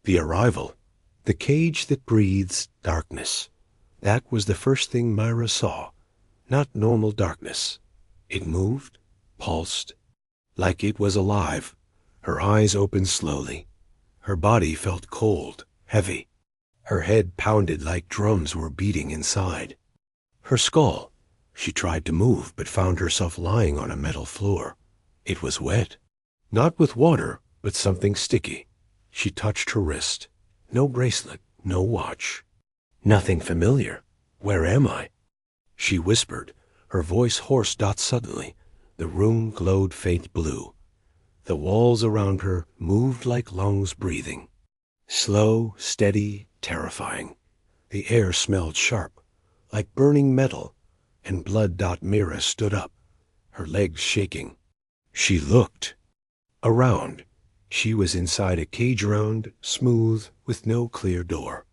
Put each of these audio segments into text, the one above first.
The arrival. The cage that breathes darkness. That was the first thing Myra saw. Not normal darkness. It moved, pulsed, like it was alive. Her eyes opened slowly. Her body felt cold, heavy. Her head pounded like drums were beating inside. Her skull. She tried to move, but found herself lying on a metal floor. It was wet. Not with water, but something sticky. She touched her wrist. No bracelet, no watch. Nothing familiar. Where am I? She whispered, her voice hoarse. Suddenly, the room glowed faint blue. The walls around her moved like lungs breathing. Slow, steady, terrifying. The air smelled sharp, like burning metal, and blood. Myra stood up, her legs shaking. She looked. Around. She was inside a cage, round, smooth, with no clear door.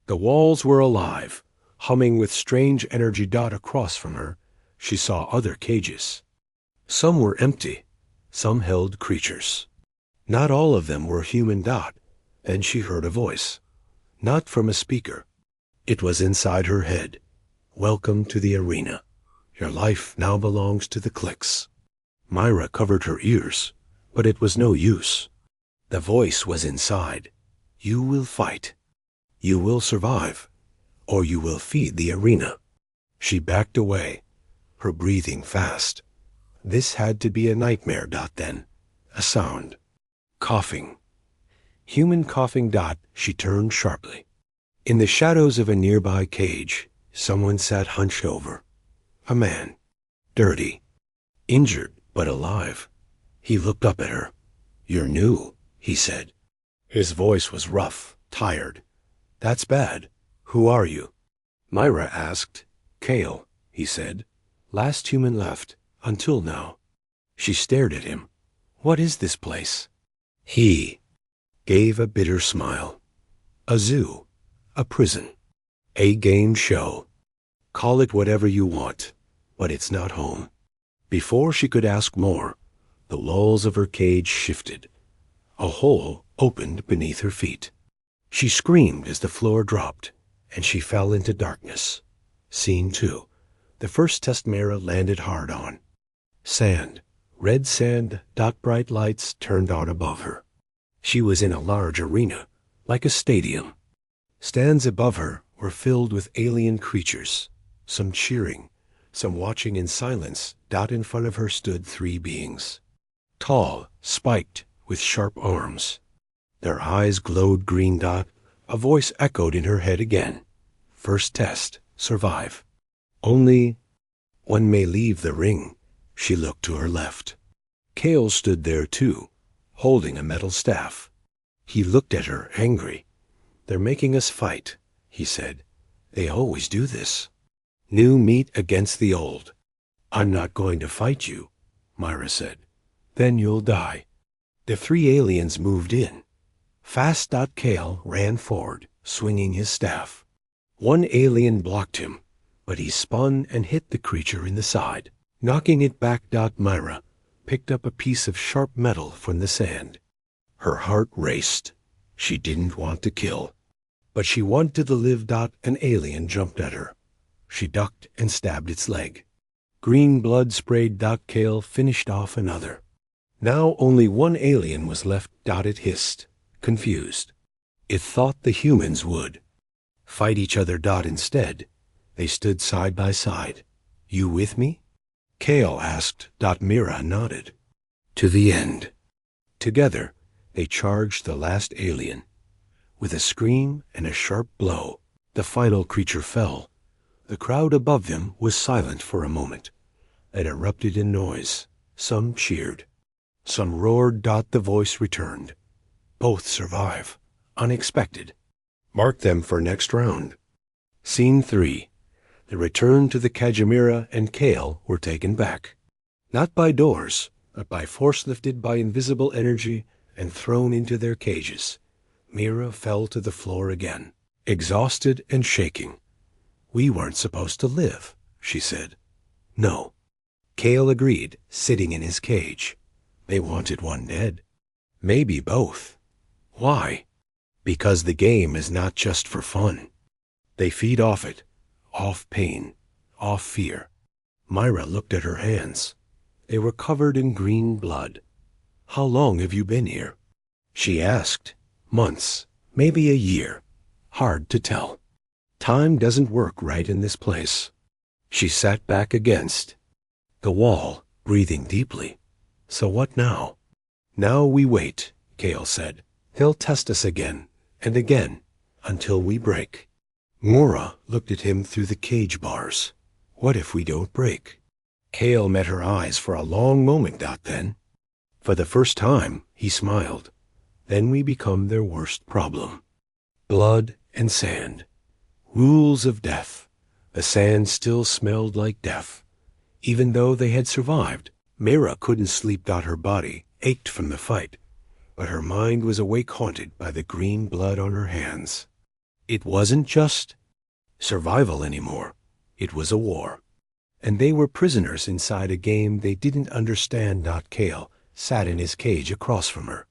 The walls were alive, humming with strange energy. Across from her, she saw other cages. Some were empty. Some held creatures. Not all of them were human. Then she heard a voice. Not from a speaker. It was inside her head. Welcome to the arena. Your life now belongs to the cliques. Myra covered her ears, but it was no use. The voice was inside. You will fight. You will survive, or you will feed the arena. She backed away, her breathing fast. This had to be a nightmare. Then, a sound. Coughing. Human coughing. She turned sharply. In the shadows of a nearby cage, someone sat hunched over. A man. Dirty. Injured, but alive. He looked up at her. You're new, he said. His voice was rough, tired. That's bad. Who are you? Myra asked. Kale, he said. Last human left, until now. She stared at him. What is this place? He gave a bitter smile. A zoo. A prison. A game show. Call it whatever you want, but it's not home. Before she could ask more, the walls of her cage shifted. A hole opened beneath her feet. She screamed as the floor dropped, and she fell into darkness. Scene 2. The first test Myra landed hard on. Sand. Red sand. Bright lights turned on above her. She was in a large arena, like a stadium. Stands above her were filled with alien creatures, some cheering, some watching in silence. In front of her stood 3 beings. Tall, spiked, with sharp arms. Their eyes glowed green. A voice echoed in her head again. First test, survive. Only one may leave the ring. She looked to her left. Kale stood there too, holding a metal staff. He looked at her, angry. They're making us fight, he said. They always do this. New meat against the old. I'm not going to fight you, Myra said. Then you'll die. The 3 aliens moved in. Fast. Kale ran forward, swinging his staff. One alien blocked him, but he spun and hit the creature in the side, knocking it back. Myra picked up a piece of sharp metal from the sand. Her heart raced. She didn't want to kill, but she wanted to live. An alien jumped at her. She ducked and stabbed its leg. Green blood sprayed. Kale finished off another. Now only one alien was left. It hissed, confused. It thought the humans would fight each other. Instead, they stood side by side. You with me? Kale asked. Myra nodded. To the end. Together, they charged the last alien. With a scream and a sharp blow, the final creature fell. The crowd above them was silent for a moment. It erupted in noise. Some cheered. Some roared. The voice returned. Both survive. Unexpected. Mark them for next round. Scene 3. The return to the Cajamira and Kale were taken back. Not by doors, but by force lifted by invisible energy and thrown into their cages. Myra fell to the floor again, exhausted and shaking. We weren't supposed to live, she said. No. Kale agreed, sitting in his cage. They wanted one dead. Maybe both. Why? Because the game is not just for fun. They feed off it, off pain, off fear. Myra looked at her hands. They were covered in green blood. How long have you been here? She asked. Months, maybe a year. Hard to tell. Time doesn't work right in this place. She sat back against the wall, breathing deeply. So what now? Now we wait, Kale said. He'll test us again and again until we break. Mora looked at him through the cage bars. What if we don't break? Kale met her eyes for a long moment, then. For the first time, he smiled. Then we become their worst problem. Blood and sand. Rules of death. The sand still smelled like death. Even though they had survived, Mira couldn't sleep. Her body ached from the fight, but her mind was awake, haunted by the green blood on her hands. It wasn't just survival anymore. It was a war. And they were prisoners inside a game they didn't understand. Kale sat in his cage across from her.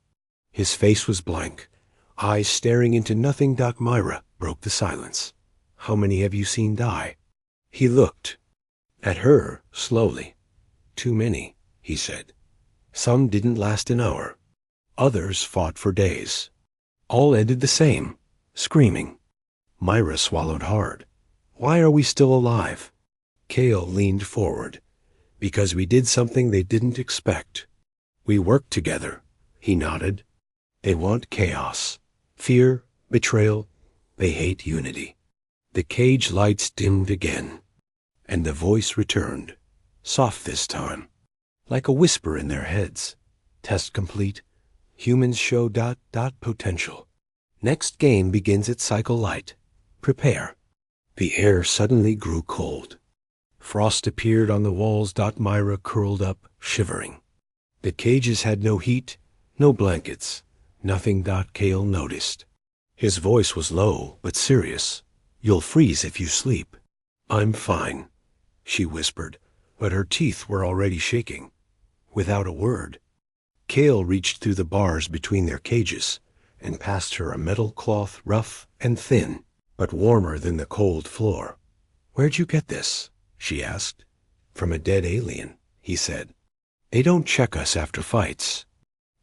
His face was blank, eyes staring into nothing. Myra broke the silence. How many have you seen die? He looked at her slowly. Too many, he said. Some didn't last an hour. Others fought for days. All ended the same, screaming. Myra swallowed hard. Why are we still alive? Kale leaned forward. Because we did something they didn't expect. We worked together. He nodded. They want chaos, fear, betrayal. They hate unity. The cage lights dimmed again, and the voice returned, soft this time, like a whisper in their heads. Test complete. Humans show ... potential. Next game begins at cycle light. Prepare. The air suddenly grew cold. Frost appeared on the walls. Myra curled up, shivering. The cages had no heat, no blankets, nothing. Kale noticed. His voice was low but serious. You'll freeze if you sleep. I'm fine, she whispered, but her teeth were already shaking. Without a word, Kale reached through the bars between their cages and passed her a metal cloth, rough and thin, but warmer than the cold floor. Where'd you get this? She asked. From a dead alien, he said. They don't check us after fights.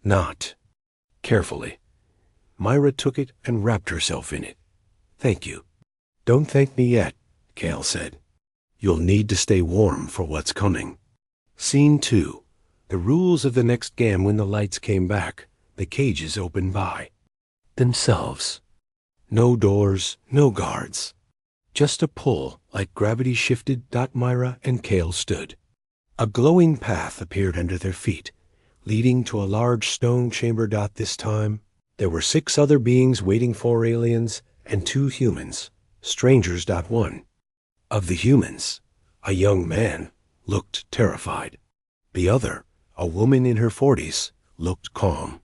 Not carefully. Myra took it and wrapped herself in it. Thank you. Don't thank me yet, Kale said. You'll need to stay warm for what's coming. Scene 2. The rules of the next game. When the lights came back, the cages opened by themselves. No doors, no guards. Just a pull, like gravity shifted. Myra and Kale stood. A glowing path appeared under their feet, leading to a large stone chamber. This time, there were 6 other beings waiting, 4 aliens and 2 humans, strangers. One of the humans, a young man, looked terrified. The other, a woman in her 40s, looked calm.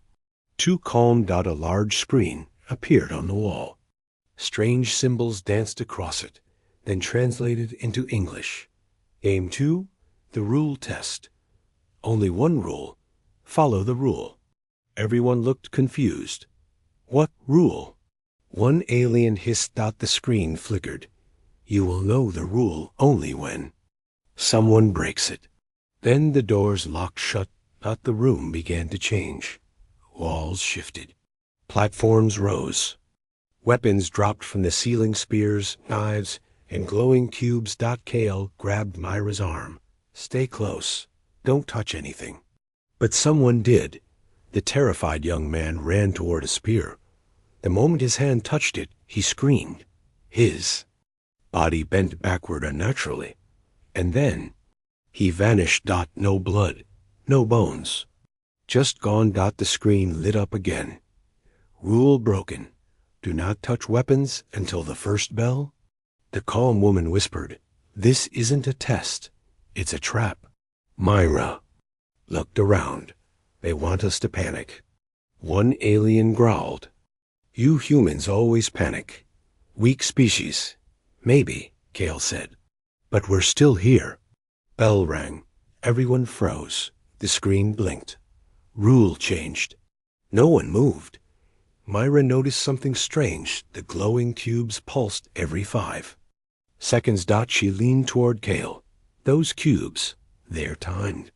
Too calm. A large screen appeared on the wall. Strange symbols danced across it, then translated into English. Game 2, the rule test. Only one rule. Follow the rule. Everyone looked confused. What rule? One alien hissed. The screen flickered. You will know the rule only when someone breaks it. Then the doors locked shut. The room began to change. Walls shifted. Platforms rose. Weapons dropped from the ceiling, spears, knives, and glowing cubes. Kale grabbed Myra's arm. Stay close. Don't touch anything. But someone did. The terrified young man ran toward a spear. The moment his hand touched it, he screamed. His body bent backward unnaturally. And then he vanished. No blood, no bones. Just gone. The screen lit up again. Rule broken. Do not touch weapons until the first bell. The calm woman whispered, This isn't a test. It's a trap. Myra looked around. They want us to panic. One alien growled. You humans always panic. Weak species. Maybe, Kale said. But we're still here. Bell rang. Everyone froze. The screen blinked. Rule changed. No one moved. Myra noticed something strange. The glowing cubes pulsed every 5 seconds. She leaned toward Kale. Those cubes, they're timed.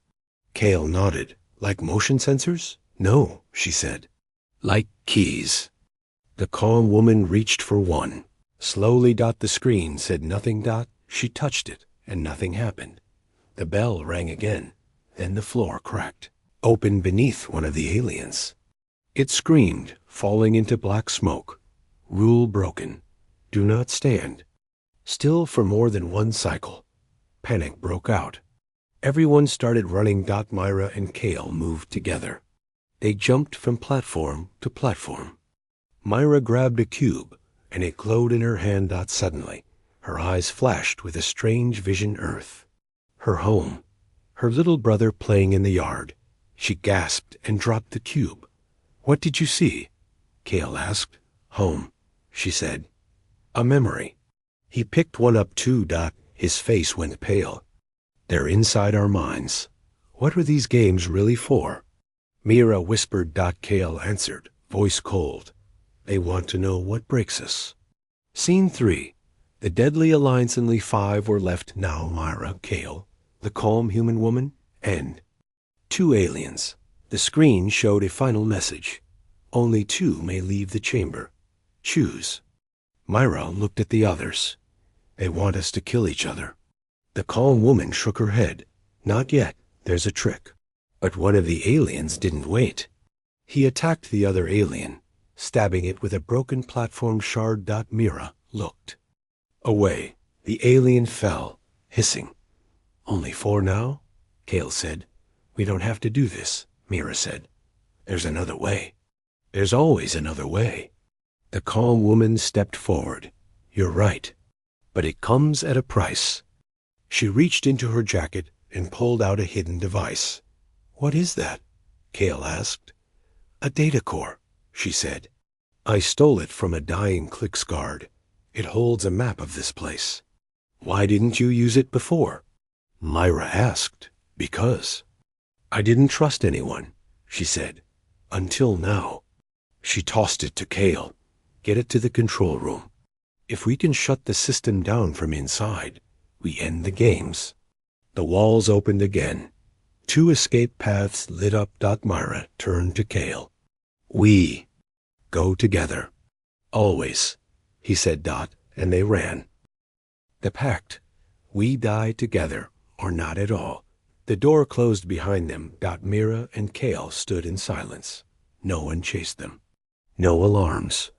Kale nodded. Like motion sensors? No, she said. Like keys. The calm woman reached for one. Slowly. The screen said nothing. She touched it, and nothing happened. The bell rang again. Then the floor cracked, open beneath one of the aliens. It screamed, falling into black smoke. Rule broken. Do not stand still for more than 1 cycle. Panic broke out. Everyone started running. Myra and Kale moved together. They jumped from platform to platform. Myra grabbed a cube, and it glowed in her hand. Suddenly, her eyes flashed with a strange vision. Earth. Her home. Her little brother playing in the yard. She gasped and dropped the cube. What did you see? Kale asked. Home, she said. A memory. He picked one up too. His face went pale. They're inside our minds. What are these games really for? Mira whispered. Kale answered, voice cold. They want to know what breaks us. Scene 3. The deadly alliance. Only 5 were left now. Myra, Kale, the calm human woman, and 2 aliens. The screen showed a final message. Only 2 may leave the chamber. Choose. Myra looked at the others. They want us to kill each other. The calm woman shook her head. Not yet. There's a trick. But one of the aliens didn't wait. He attacked the other alien, stabbing it with a broken platform shard. Mira looked away. The alien fell, hissing. Only 4 now? Kale said. We don't have to do this, Mira said. There's another way. There's always another way. The calm woman stepped forward. You're right. But it comes at a price. She reached into her jacket and pulled out a hidden device. What is that? Kale asked. A data core, she said. I stole it from a dying Click's guard. It holds a map of this place. Why didn't you use it before? Myra asked. Because. I didn't trust anyone, she said. Until now. She tossed it to Kale. Get it to the control room. If we can shut the system down from inside, we end the games. The walls opened again. 2 escape paths lit up. Myra turned to Kale. We go together. Always, he said. And they ran. The pact. We die together, or not at all. The door closed behind them. Mira and Kale stood in silence. No one chased them. No alarms.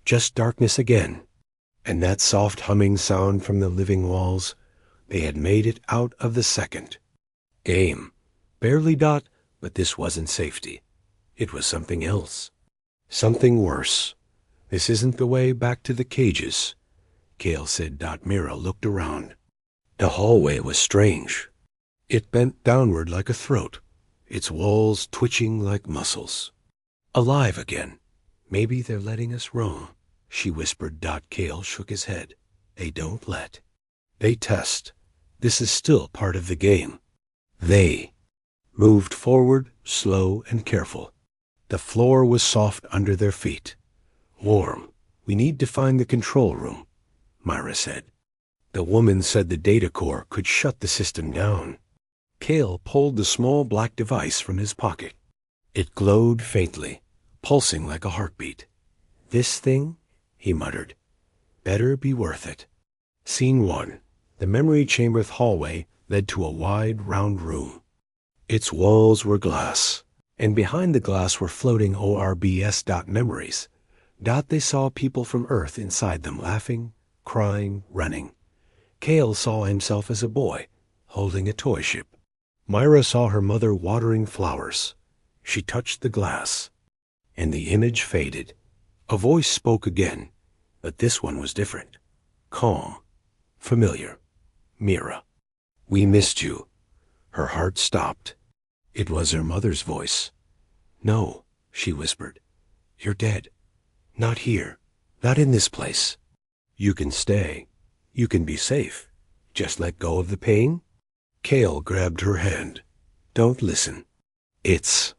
Just darkness again. And that soft humming sound from the living walls. They had made it out of the second game. Barely. But this wasn't safety. It was something else. Something worse. This isn't the way back to the cages, Kale said. Mira looked around. The hallway was strange. It bent downward like a throat, its walls twitching like muscles. Alive again. Maybe they're letting us roam, she whispered. Kale shook his head. They don't let. They test. This is still part of the game. They moved forward, slow and careful. The floor was soft under their feet. Warm. We need to find the control room, Myra said. The woman said the data core could shut the system down. Kale pulled the small black device from his pocket. It glowed faintly, pulsing like a heartbeat. This thing, he muttered, better be worth it. Scene 1. The memory chamber hallway led to a wide, round room. Its walls were glass, and behind the glass were floating ORBS memories. They saw people from Earth inside them, laughing, crying, running. Kale saw himself as a boy, holding a toy ship. Myra saw her mother watering flowers. She touched the glass, and the image faded. A voice spoke again, but this one was different. Calm, familiar. Mira. We missed you. Her heart stopped. It was her mother's voice. No, she whispered. You're dead. Not here. Not in this place. You can stay. You can be safe. Just let go of the pain. Kale grabbed her hand. Don't listen. It's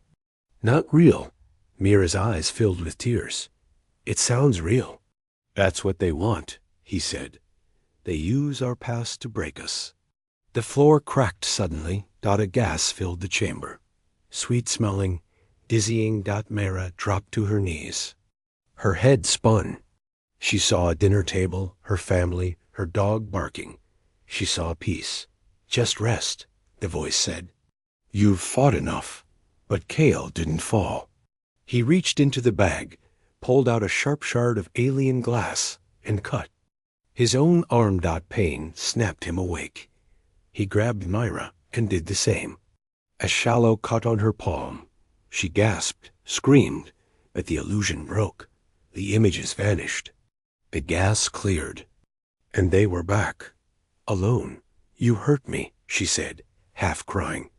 not real. Mira's eyes filled with tears. It sounds real. That's what they want, he said. They use our past to break us. The floor cracked suddenly. A gas filled the chamber. Sweet-smelling, dizzying. Mara dropped to her knees. Her head spun. She saw a dinner table, her family, her dog barking. She saw peace. Just rest, the voice said. You've fought enough. But Kale didn't fall. He reached into the bag, pulled out a sharp shard of alien glass, and cut. His own arm. Pain snapped him awake. He grabbed Myra and did the same. A shallow cut on her palm. She gasped, screamed, but the illusion broke. The images vanished. The gas cleared. And they were back. Alone. You hurt me, she said, half crying.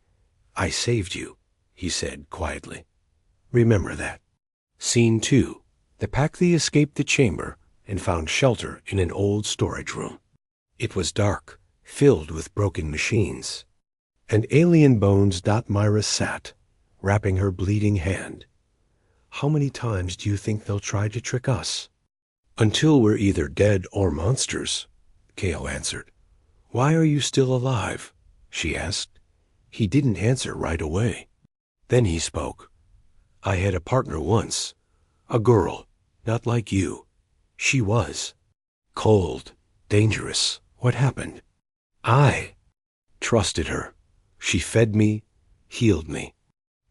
I saved you, he said quietly. Remember that. Scene 2. The Pakthy escaped the chamber and found shelter in an old storage room. It was dark, filled with broken machines. And alien bones. Myra sat, wrapping her bleeding hand. How many times do you think they'll try to trick us? Until we're either dead or monsters, Kale answered. Why are you still alive? She asked. He didn't answer right away. Then he spoke. I had a partner once. A girl, not like you. She was. Cold, dangerous. What happened? I trusted her. She fed me, healed me,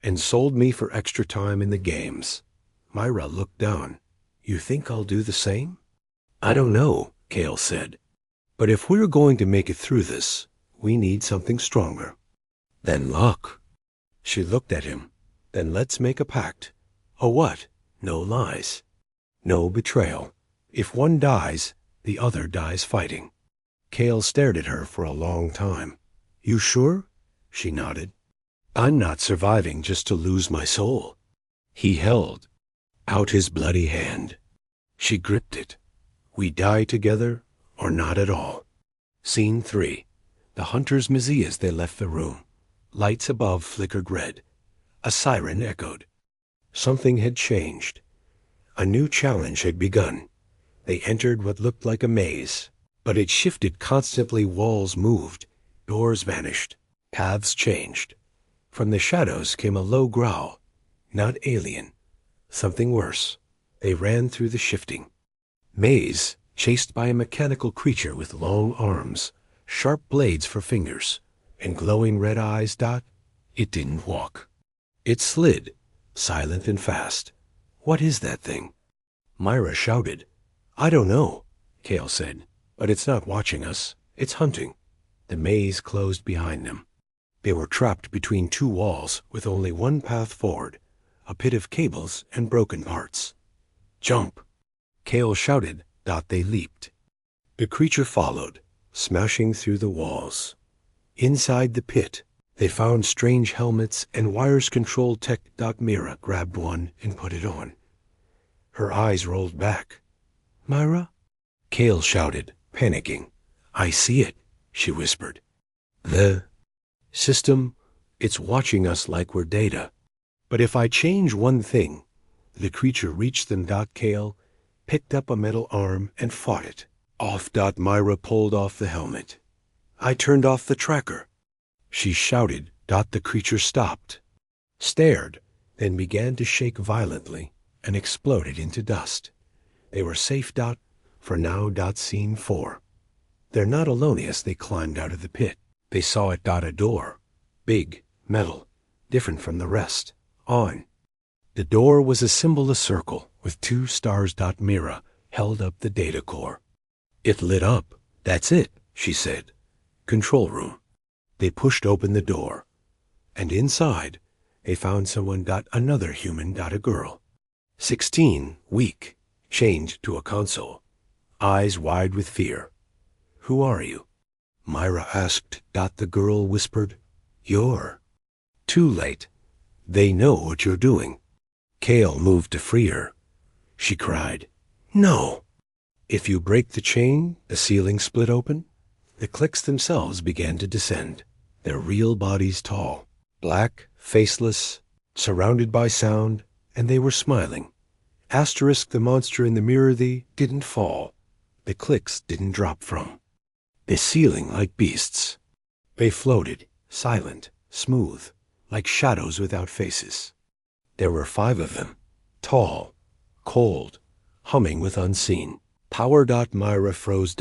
and sold me for extra time in the games. Myra looked down. You think I'll do the same? I don't know, Kale said. But if we're going to make it through this, we need something stronger. Then luck. She looked at him. Then let's make a pact. A what? No lies. No betrayal. If one dies, the other dies fighting. Kale stared at her for a long time. You sure? She nodded. I'm not surviving just to lose my soul. He held out his bloody hand. She gripped it. We die together or not at all. Scene 3. The hunters' Mizzy as they left the room. Lights above flickered red. A siren echoed. Something had changed. A new challenge had begun. They entered what looked like a maze, but it shifted constantly. Walls moved. Doors vanished. Paths changed. From the shadows came a low growl. Not alien. Something worse. They ran through the shifting maze, chased by a mechanical creature with long arms, sharp blades for fingers, and glowing red eyes. It didn't walk. It slid, silent and fast. What is that thing? Myra shouted. I don't know, Kale said, but it's not watching us. It's hunting. The maze closed behind them. They were trapped between two walls with only one path forward, a pit of cables and broken parts. Jump! Kale shouted. They leaped. The creature followed, smashing through the walls. Inside the pit, they found strange helmets and wires-controlled tech. Myra grabbed one and put it on. Her eyes rolled back. Myra? Kale shouted, panicking. I see it, she whispered. The system, it's watching us like we're data. But if I change one thing, the creature reached them. Kale picked up a metal arm and fought it. Off. Myra pulled off the helmet. I turned off the tracker. She shouted. The creature stopped, stared, then began to shake violently and exploded into dust. They were safe. For now. Scene 4. They're not alone as they climbed out of the pit. They saw it. A door. Big, metal, different from the rest. On. The door was a symbol, a circle, with 2 stars. Myra held up the data core. It lit up. That's it, she said. Control room. They pushed open the door. And inside, they found someone. Another human. A girl. 16, weak, chained to a console. Eyes wide with fear. Who are you? Myra asked. The girl whispered. You're too late. They know what you're doing. Kale moved to free her. She cried, No! If you break the chain, the ceiling split open. The clicks themselves began to descend, their real bodies tall, black, faceless, surrounded by sound, and they were smiling. Asterisk the monster in the mirror didn't fall. The clicks didn't drop from the ceiling like beasts. They floated, silent, smooth, like shadows without faces. There were 5 of them, tall, cold, humming with unseen power. Myra froze.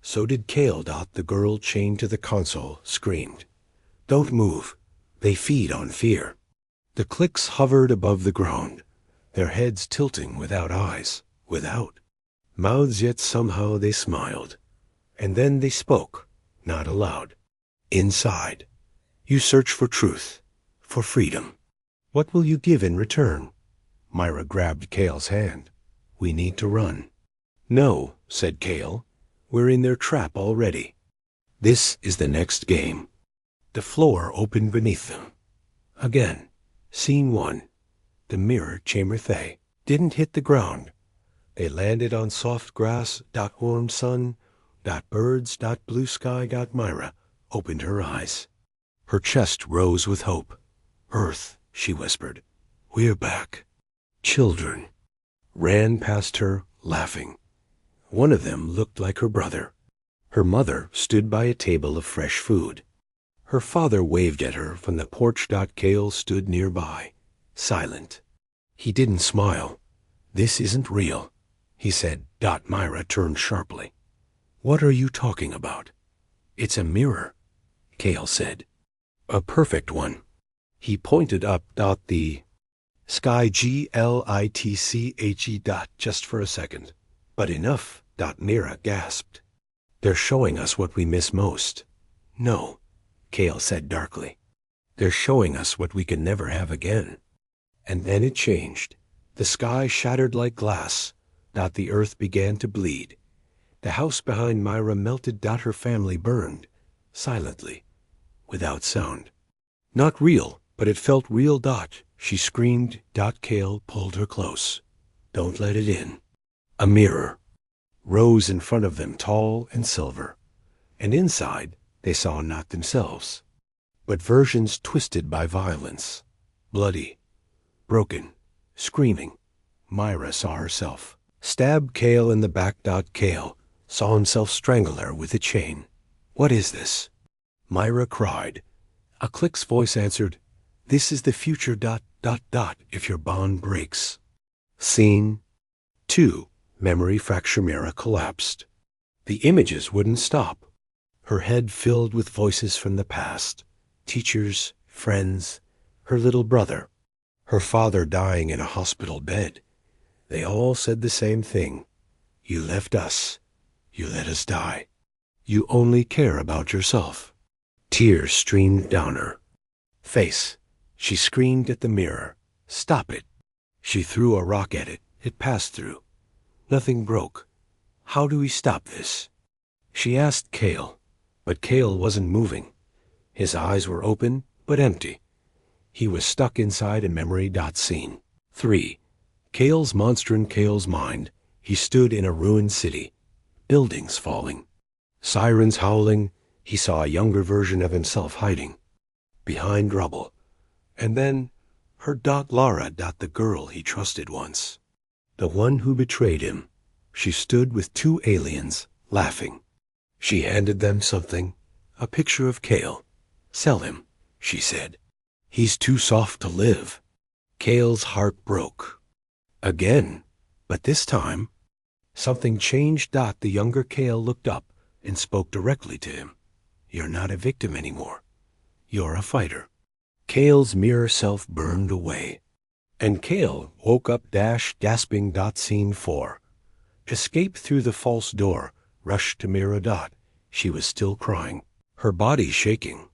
So did Kale. The girl chained to the console screamed. Don't move. They feed on fear. The clicks hovered above the ground, their heads tilting without eyes, without mouths, yet somehow they smiled. And then they spoke, not aloud. Inside. You search for truth, for freedom. What will you give in return? Myra grabbed Kale's hand. We need to run. No, said Kale. We're in their trap already. This is the next game. The floor opened beneath them. Again. Scene 1. The mirror chamber. They didn't hit the ground. They landed on soft grass. Warm sun. Birds. Blue sky. Myra opened her eyes. Her chest rose with hope. Earth, she whispered. We're back. Children ran past her, laughing. One of them looked like her brother. Her mother stood by a table of fresh food. Her father waved at her from the porch. Kale stood nearby, silent. He didn't smile. This isn't real, he said. Myra turned sharply. What are you talking about? It's a mirror, Kale said. A perfect one. He pointed up. The sky. Glitche. Just for a second. But enough. Myra gasped. They're showing us what we miss most. No, Kale said darkly. They're showing us what we can never have again. And then it changed. The sky shattered like glass. The earth began to bleed. The house behind Myra melted. Her family burned, silently, without sound. Not real, but it felt real. She screamed. Kale pulled her close. Don't let it in. A mirror rose in front of them, tall and silver. And inside, they saw not themselves, but versions twisted by violence, bloody, broken, screaming. Myra saw herself. Stabbed Kale in the back. Kale saw himself strangle her with a chain. What is this? Myra cried. A click's voice answered, This is the future. If your bond breaks. Scene 2. Memory fracture. Myra collapsed. The images wouldn't stop. Her head filled with voices from the past. Teachers, friends, her little brother, her father dying in a hospital bed. They all said the same thing. You left us. You let us die. You only care about yourself. Tears streamed down her face. She screamed at the mirror. Stop it. She threw a rock at it. It passed through. Nothing broke. How do we stop this? She asked Kale, but Kale wasn't moving. His eyes were open, but empty. He was stuck inside a memory. Scene 3. Kale's monster. In Kale's mind, he stood in a ruined city. Buildings falling. Sirens howling. He saw a younger version of himself hiding behind rubble. And then her Lara. The girl he trusted once. The one who betrayed him. She stood with 2 aliens, laughing. She handed them something, a picture of Kale. Sell him, she said. He's too soft to live. Kale's heart broke. Again, but this time, something changed. The younger Kale looked up and spoke directly to him. You're not a victim anymore. You're a fighter. Kale's mirror self burned away. And Kale woke up gasping. Scene 4. Escape through the false door, rushed to Myra. She was still crying, her body shaking.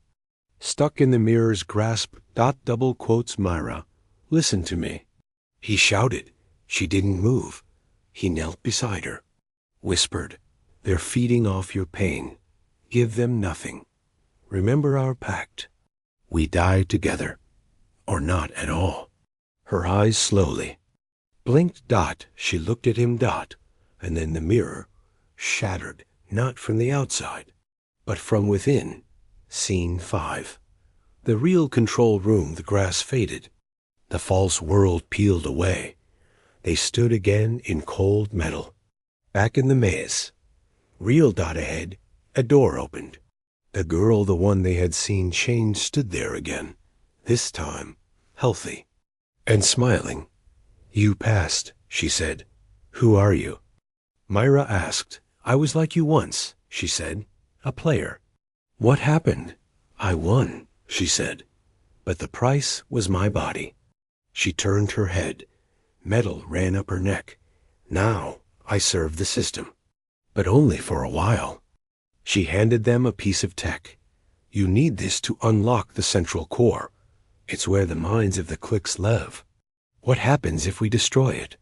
Stuck in the mirror's grasp. Double quotes Myra. Listen to me. He shouted. She didn't move. He knelt beside her. Whispered. They're feeding off your pain. Give them nothing. Remember our pact. We die together. Or not at all. Her eyes slowly blinked. She looked at him. And then the mirror shattered, not from the outside, but from within. Scene 5. The real control room. The grass faded. The false world peeled away. They stood again in cold metal. Back in the maze. Real dot ahead, a door opened. The girl, the one they had seen change, stood there again. This time, healthy. And smiling. "You passed," she said. "Who are you?" Myra asked. "I was like you once," she said. "A player." "What happened?" "I won," she said. "But the price was my body." She turned her head. Metal ran up her neck. "Now I serve the system." "But only for a while." She handed them a piece of tech. "You need this to unlock the central core. It's where the minds of the cliques live." "What happens if we destroy it?"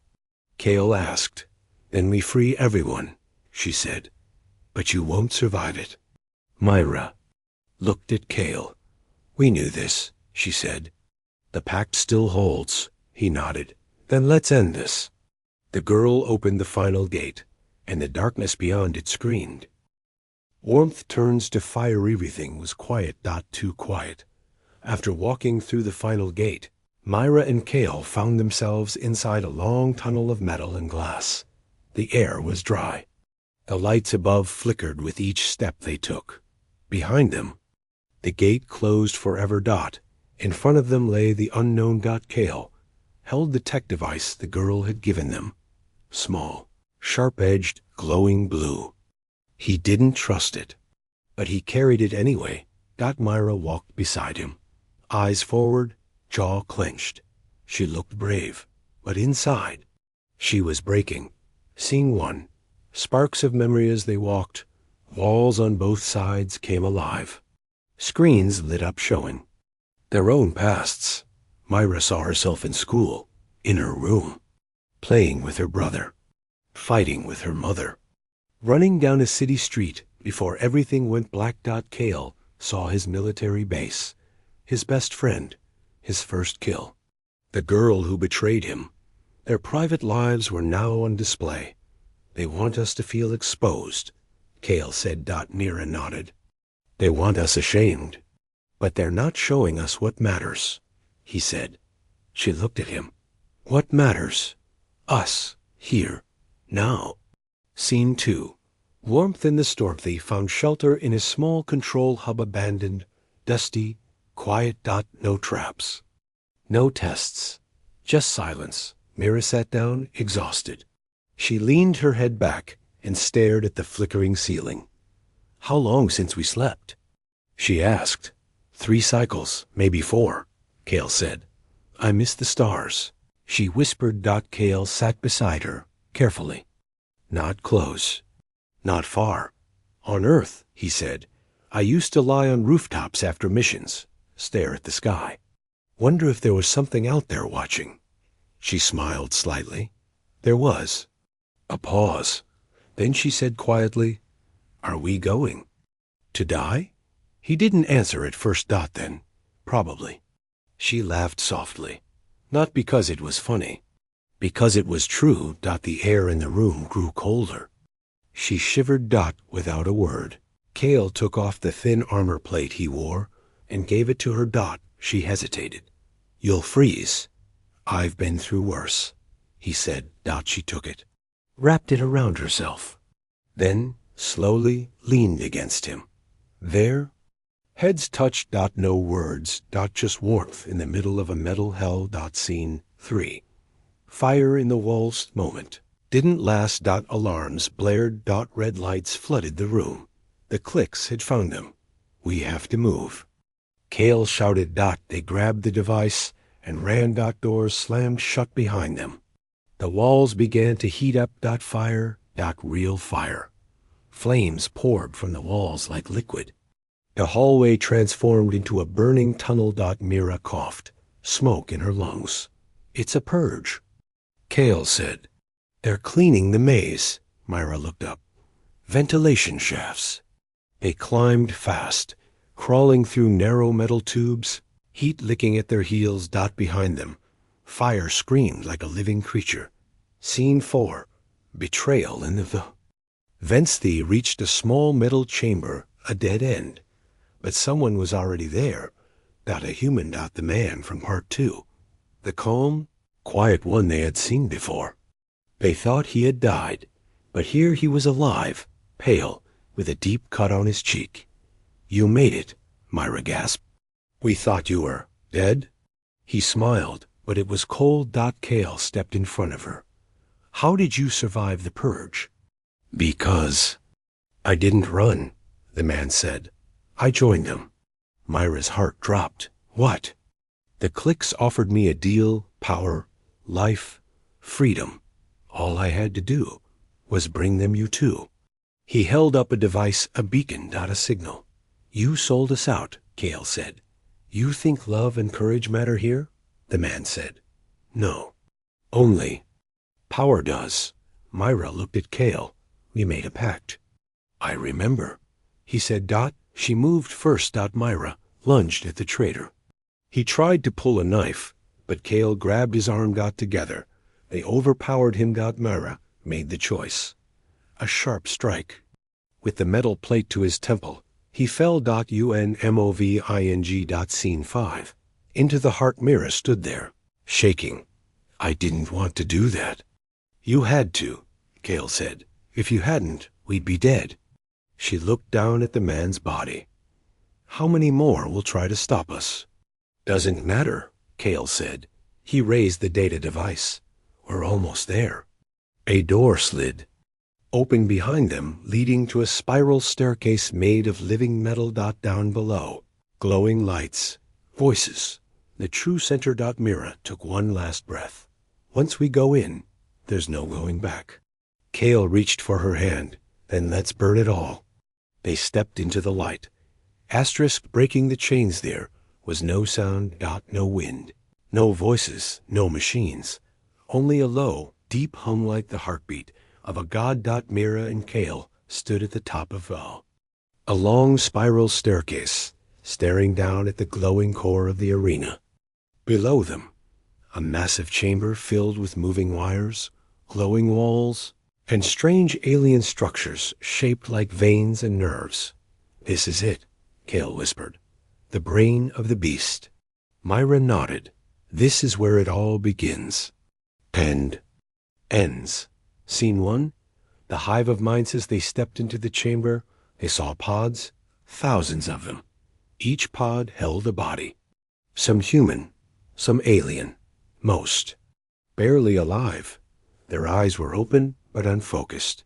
Cale asked. "Then we free everyone," she said. "But you won't survive it." Myra looked at Cale. "We knew this," she said. "The pact still holds," he nodded. "Then let's end this." The girl opened the final gate, and the darkness beyond it screamed. Warmth turns to fire. Everything was quiet. Too quiet. After walking through the final gate, Myra and Cale found themselves inside a long tunnel of metal and glass. The air was dry. The lights above flickered with each step they took. Behind them, the gate closed forever. In front of them lay the unknown. Cale held the tech device the girl had given them. Small, sharp-edged, glowing blue. He didn't trust it, but he carried it anyway. Myra walked beside him. Eyes forward, jaw clenched. She looked brave, but inside, she was breaking. Scene 1. Sparks of memory as they walked. Walls on both sides came alive. Screens lit up showing their own pasts. Myra saw herself in school, in her room, playing with her brother, fighting with her mother, running down a city street before everything went black. Cale saw his military base, his best friend, his first kill, the girl who betrayed him. Their private lives were now on display. "They want us to feel exposed," Cale said. Mira nodded. "They want us ashamed. But they're not showing us what matters," he said. She looked at him. "What matters?" "Us, here, now." Scene 2. Warmth in the storm. They found shelter in a small control hub, abandoned, dusty, quiet. No traps. No tests. Just silence. Mira sat down, exhausted. She leaned her head back and stared at the flickering ceiling. "How long since we slept?" she asked. 3 cycles, maybe 4, Cale said. "I miss the stars," she whispered. Cale sat beside her, carefully. "Not close. Not far. On Earth," he said, "I used to lie on rooftops after missions, stare at the sky. Wonder if there was something out there watching." She smiled slightly. There was. A pause. Then she said quietly, "Are we going to die?" He didn't answer at first. Then, "Probably." She laughed softly. Not because it was funny. Because it was true. The air in the room grew colder. She shivered. Without a word. Cale took off the thin armor plate he wore and gave it to her. She hesitated. "You'll freeze." "I've been through worse," he said. She took it, wrapped it around herself, then slowly leaned against him. There, heads touched. No words. Just warmth in the middle of a metal hell. Scene 3. Fire in the walls. Moment. Didn't last. Alarms blared. Red lights flooded the room. The cliques had found them. "We have to move." Cale shouted. They grabbed the device and ran. Doors slammed shut behind them. The walls began to heat up. Fire. Real fire. Flames poured from the walls like liquid. The hallway transformed into a burning tunnel. Mira coughed, smoke in her lungs. "It's a purge," Cale said. "They're cleaning the maze." Myra looked up. "Ventilation shafts." They climbed fast, crawling through narrow metal tubes, heat licking at their heels. Behind them, fire screamed like a living creature. Scene 4. Betrayal in the vents. They reached a small metal chamber, a dead end. But someone was already there. A human. The man from part 2. The calm, quiet one they had seen before. They thought he had died, but here he was alive, pale, with a deep cut on his cheek. "You made it," Myra gasped. "We thought you were dead." He smiled, but it was cold. Kale stepped in front of her. "How did you survive the purge?" "Because I didn't run," the man said. "I joined them." Myra's heart dropped. "What?" "The cliques offered me a deal, power, life, freedom. All I had to do was bring them you too." He held up a device, a beacon, not a signal. "You sold us out," Kale said. "You think love and courage matter here?" the man said. "No. Only power does." Myra looked at Kale. "We made a pact." "I remember," he said. She moved first. Myra lunged at the traitor. He tried to pull a knife, but Kale grabbed his arm. Together they overpowered him. Myra made the choice. A sharp strike. With the metal plate to his temple, he fell. Unmoving. Scene 5. Into the heart. Myra stood there, shaking. "I didn't want to do that." "You had to," Kale said. "If you hadn't, we'd be dead." She looked down at the man's body. "How many more will try to stop us?" "Doesn't matter," Kale said. He raised the data device. "We're almost there." A door slid open behind them, leading to a spiral staircase made of living metal. Down below, glowing lights, voices, the true center. Myra took one last breath. "Once we go in, there's no going back." Kale reached for her hand. "Then let's burn it all." They stepped into the light. Breaking the chains. There was no sound. No wind, no voices, no machines. Only a low, deep hum like the heartbeat of a god. Myra and Kale stood at the top of a long spiral staircase, staring down at the glowing core of the arena. Below them, a massive chamber filled with moving wires, glowing walls, and strange alien structures shaped like veins and nerves. "This is it," Kale whispered. "The brain of the beast." Myra nodded. "This is where it all begins and ends." Scene 1. The hive of minds. As they stepped into the chamber, they saw pods, thousands of them. Each pod held a body. Some human, some alien, most barely alive. Their eyes were open but unfocused.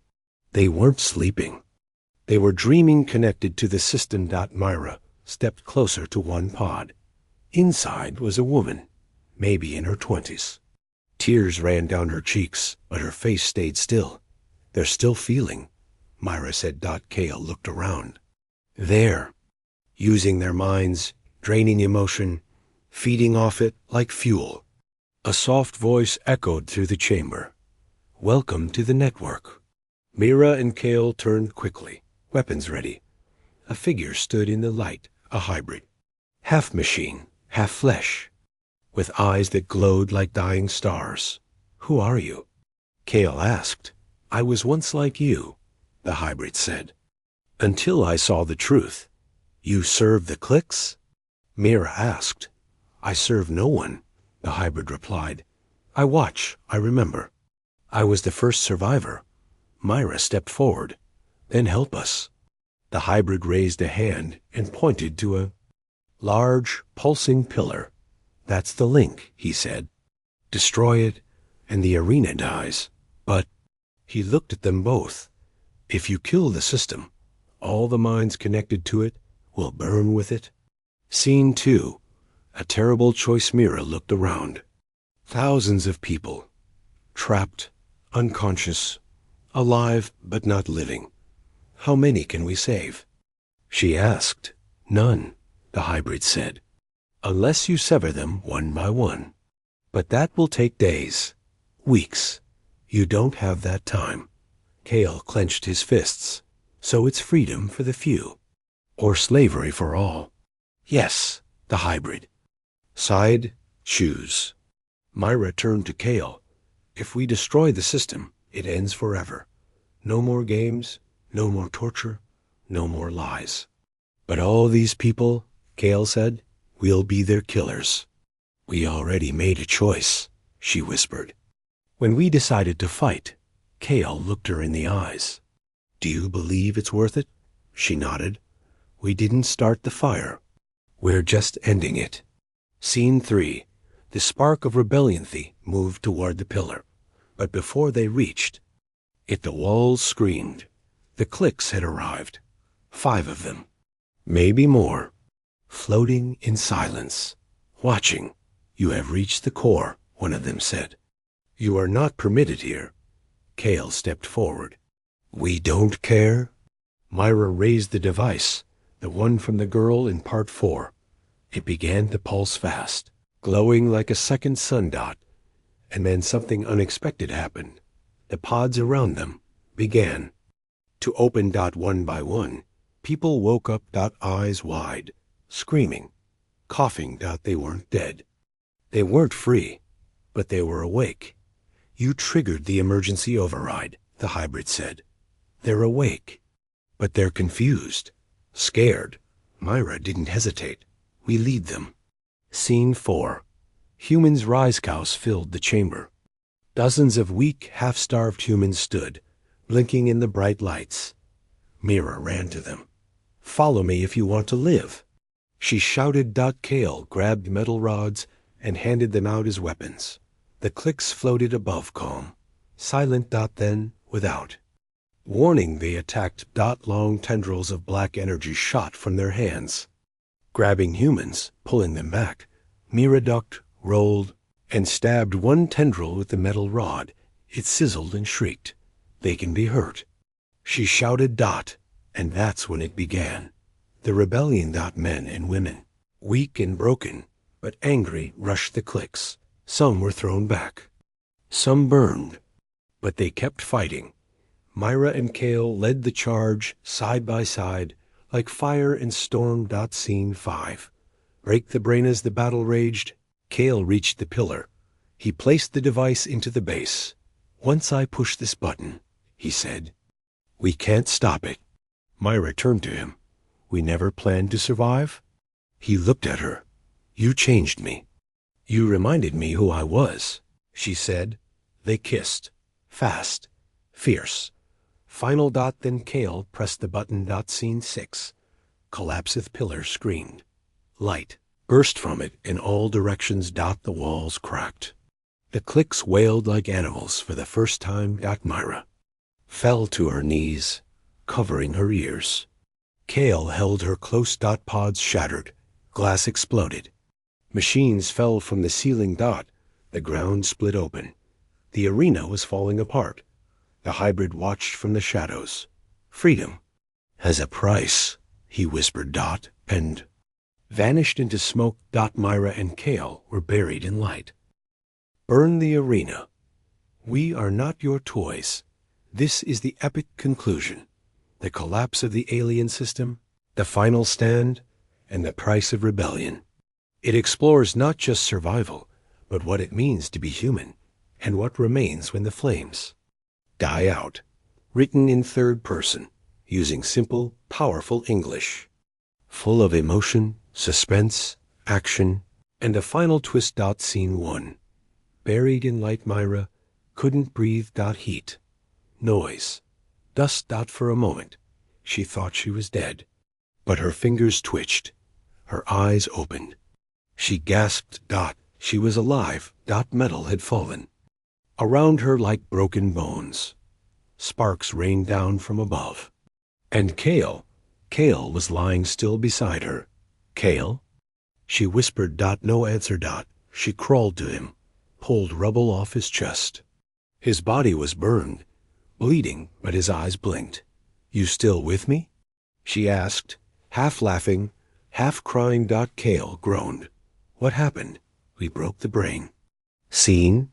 They weren't sleeping. They were dreaming, connected to the system. Myra stepped closer to one pod. Inside was a woman, maybe in her 20s. Tears ran down her cheeks, but her face stayed still. "They're still feeling," Myra said. Kale looked around. "There, using their minds, draining emotion, feeding off it like fuel." A soft voice echoed through the chamber. "Welcome to the network." Myra and Kale turned quickly, weapons ready. A figure stood in the light, a hybrid. Half machine, half flesh, with eyes that glowed like dying stars. "Who are you?" Kale asked. "I was once like you," the hybrid said. "Until I saw the truth." "You serve the cliques?" Myra asked. "I serve no one," the hybrid replied. "I watch, I remember. I was the first survivor." Myra stepped forward. "Then help us." The hybrid raised a hand and pointed to a large, pulsing pillar. "That's the link," he said. "Destroy it, and the arena dies. But," he looked at them both, "if you kill the system, all the minds connected to it will burn with it." Scene 2. A terrible choice. Myra looked around. Thousands of people, trapped, unconscious, alive but not living. "How many can we save?" she asked. "None," the hybrid said, "unless you sever them one by one. But that will take days, weeks. You don't have that time." Kale clenched his fists. "So it's freedom for the few, or slavery for all?" "Yes," the hybrid. "Side, choose." Myra turned to Kale. "If we destroy the system, it ends forever. No more games, no more torture, no more lies. But all these people," Kale said, "we'll be their killers. We already made a choice." she whispered. When we decided to fight, Kale looked her in the eyes. Do you believe it's worth it? She nodded. We didn't start the fire. We're just ending it. Scene 3. The spark of rebellionty moved toward the pillar, but before they reached it, the walls screamed. The cliques had arrived. 5 of them. Maybe more. Floating in silence. Watching. You have reached the core, one of them said. You are not permitted here. Kale stepped forward. We don't care. Myra raised the device, the one from the girl in part 4. It began to pulse fast, glowing like a second sun dot. And then something unexpected happened. The pods around them began to open. One by one, people woke up. Eyes wide, screaming, coughing. They weren't dead. They weren't free, but they were awake. You triggered the emergency override, the hybrid said. They're awake, but they're confused, scared. Myra didn't hesitate. We lead them. Scene 4. Humans' rise cows filled the chamber. Dozens of weak, half-starved humans stood, blinking in the bright lights. Mira ran to them. Follow me if you want to live. She shouted. Kale grabbed metal rods and handed them out as weapons. The cliques floated above, calm, silent. Then, without warning, they attacked. Long tendrils of black energy shot from their hands, grabbing humans, pulling them back. Mira ducked, rolled, and stabbed one tendril with the metal rod. It sizzled and shrieked. They can be hurt. She shouted. And that's when it began. The rebellion. Men and women, weak and broken, but angry, rushed the cliques. Some were thrown back. Some burned. But they kept fighting. Myra and Kale led the charge, side by side, like fire and storm. Scene 5. Break the brain. As the battle raged, Kale reached the pillar. He placed the device into the base. Once I push this button, he said, we can't stop it. Myra turned to him. We never planned to survive? He looked at her. You changed me. You reminded me who I was, she said. They kissed. Fast. Fierce. Final. Then Kale pressed the button. Scene 6. Collapseth pillar screamed. Light burst from it in all directions. The walls cracked. The cliques wailed like animals for the first time. Myra fell to her knees, covering her ears. Kale held her close. Pods shattered. Glass exploded. Machines fell from the ceiling. The ground split open. The arena was falling apart. The hybrid watched from the shadows. Freedom has a price, he whispered. And vanished into smoke. Myra and Kale were buried in light. Burn the arena. We are not your toys. This is the epic conclusion. The collapse of the alien system, the final stand, and the price of rebellion. It explores not just survival, but what it means to be human, and what remains when the flames die out. Written in third person, using simple, powerful English. Full of emotion, suspense, action, and a final twist. Scene 1. Buried in light. Myra couldn't breathe. Heat. Noise. Dust. For a moment, she thought she was dead. But her fingers twitched. Her eyes opened. She gasped. She was alive. Metal had fallen around her like broken bones. Sparks rained down from above. And Kale was lying still beside her. Kale? She whispered. No answer. She crawled to him, pulled rubble off his chest. His body was burned, bleeding, but his eyes blinked. You still with me? She asked, half laughing, half crying. Kale groaned. What happened? We broke the brain. Scene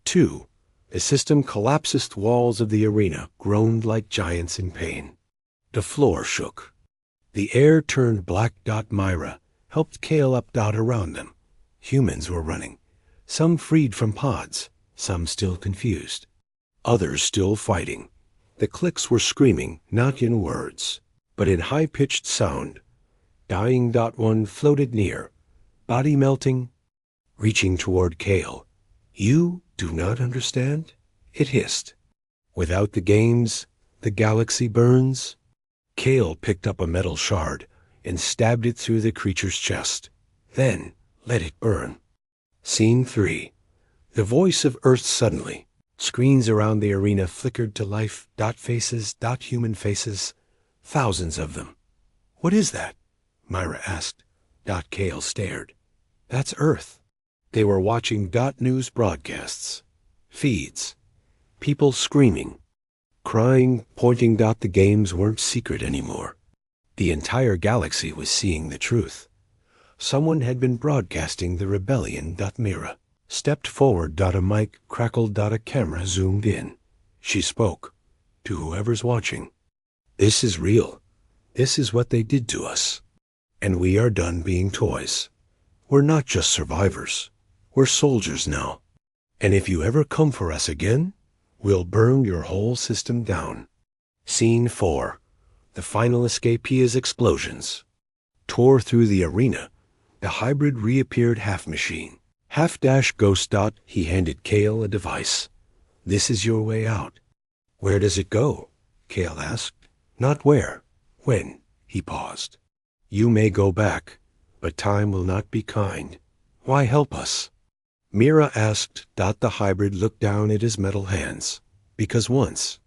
2. The system collapseth. Walls of the arena groaned like giants in pain. The floor shook. The air turned black. Myra helped Kale up. Around them, humans were running. Some freed from pods, some still confused, others still fighting. The cliques were screaming, not in words, but in high-pitched sound. Dying. One floated near, body melting, reaching toward Kale. You do not understand? It hissed. Without the games, the galaxy burns. Kale picked up a metal shard and stabbed it through the creature's chest. Then let it burn. Scene 3. The voice of Earth suddenly. Screens around the arena flickered to life. Faces, human faces. Thousands of them. What is that? Myra asked. Kale stared. That's Earth. They were watching news broadcasts. Feeds. People screaming. Crying, pointing. The games weren't secret anymore. The entire galaxy was seeing the truth. Someone had been broadcasting the rebellion. Mira stepped forward. A mic crackled. A camera zoomed in. She spoke to whoever's watching. This is real. This is what they did to us. And we are done being toys. We're not just survivors. We're soldiers now. And if you ever come for us again, we'll burn your whole system down. Scene 4. The final escape is explosions. Tore through the arena. The hybrid reappeared half machine. Half ghost. He handed Kale a device. This is your way out. Where does it go? Kale asked. Not where. When? He paused. You may go back, but time will not be kind. Why help us? Mira asked. The hybrid looked down at his metal hands. Because once,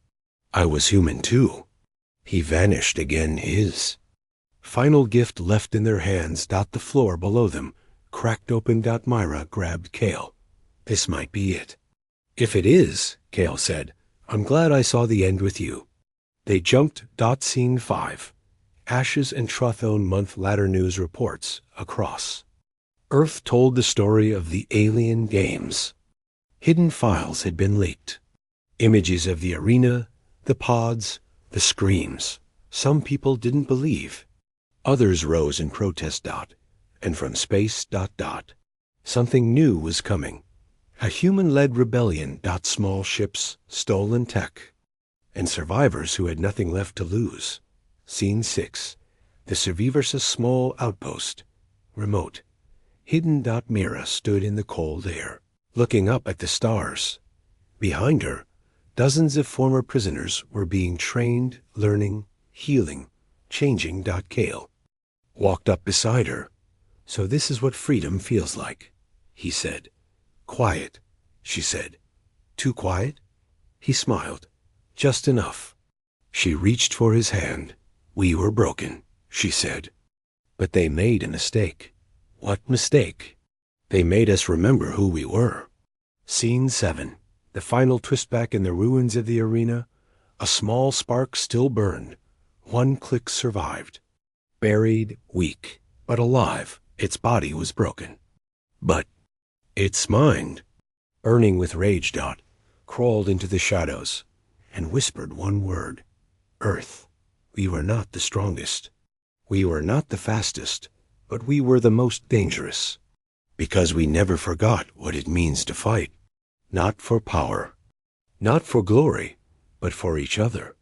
I was human too. He vanished again. His final gift left in their hands. The floor below them cracked open. Myra grabbed Kale. This might be it. If it is, Kale said, I'm glad I saw the end with you. They jumped. Scene 5. Ashes and Trothone month ladder news reports across. Earth told the story of the alien games. Hidden files had been leaked. Images of the arena, the pods, the screams. Some people didn't believe. Others rose in protest. And from space. Something new was coming. A human-led rebellion. Small ships, stolen tech, and survivors who had nothing left to lose. Scene 6. The Survivor's small outpost. Remote. Hidden. Mira stood in the cold air, looking up at the stars. Behind her, dozens of former prisoners were being trained, learning, healing, changing. Kale walked up beside her. So this is what freedom feels like, he said. Quiet, she said. Too quiet? He smiled. Just enough. She reached for his hand. We were broken, she said. But they made a mistake. What mistake? They made us remember who we were. Scene 7. The final twist. Back in the ruins of the arena, a small spark still burned. One click survived. Buried, weak, but alive. Its body was broken. But its mind, burning with rage. Crawled into the shadows and whispered one word. Earth. We were not the strongest. We were not the fastest, but we were the most dangerous. Because we never forgot what it means to fight. Not for power. Not for glory, but for each other.